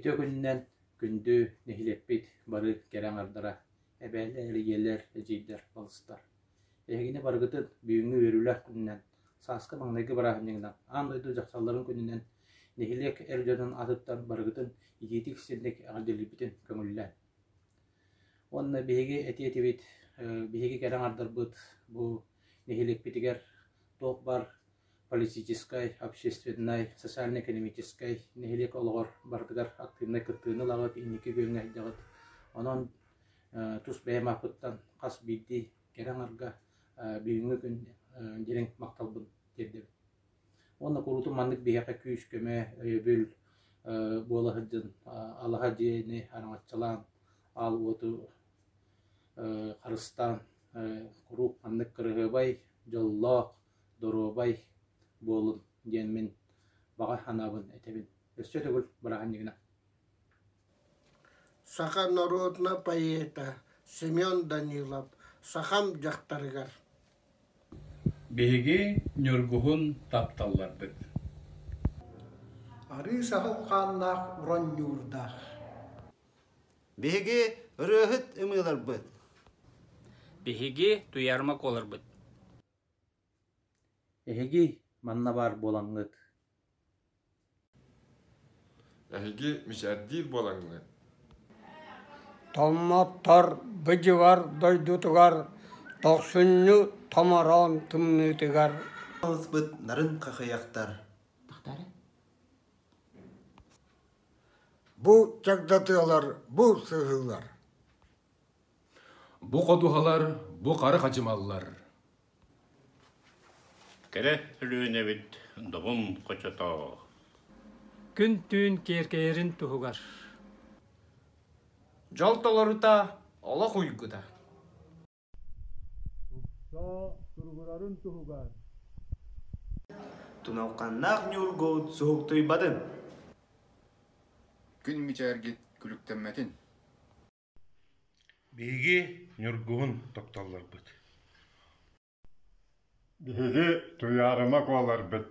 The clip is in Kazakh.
Bito günden gündü nehilepbit barı gelen ardara. Ebeller, yeller, eceyler, balıstar. Ehine barıgıtın büyüğünü verüler günden. Saskı mağnayı barahımdan. Andaydı jaksalların günden. Nehilek ercanın atıptan barıgıtın yitik sendek ağdelibitin kömüller. Onunla bihegi eti bihegi gelen ardar bıt. Bu nehilek bitiger top var. Политической, общественной, социально-экономической нехилек олгор бардыгар активный кыртыны лагыт инники гөңө жагыт. Онон тус бэймапыттан кас бидди керең арга бүгүнгө күн жерең макталбын дерди. Онна куруту мандык бияка күйүс көмө өйбүл болахыдын алага жени араңатчалан ал оту Карыстан куруп мандык кырыгыбай жоллок доробай болун диэн бага ханабын этебин өссө төгүл барахан дигина. Саха народна поэта Семен Данилов сахам жактаргар. Беги нюргухун тапталларбыт. Ары сахылқаннақ уран юрдах. Беги рöhüt ымыларбыт. Беги туярмак оларбыт. Эһиги манна бар болаңыт. Эһиги мишәрдир болаңыт. Томматтар, быжыгар, дойдутугар, тоқсүннү тамаран тымнытыгар. Алысбыт нарын кахаяктар. Bu çakdatıyorlar, bu sığırlar. Bu koduhalar, bu karı kaçımallar. Kere ülüğüne bit, dobum koçoto. Күн түн керкерин туһугар. Жалталарыта ала куйгута. Тукса тургурарын туһугар. Тунавканнак нюргоут соğuktuy badın. Күн мичәргит күлүктенметин. Беги нюргуун токтоллорбут. Биһиги туярыма коларбыт.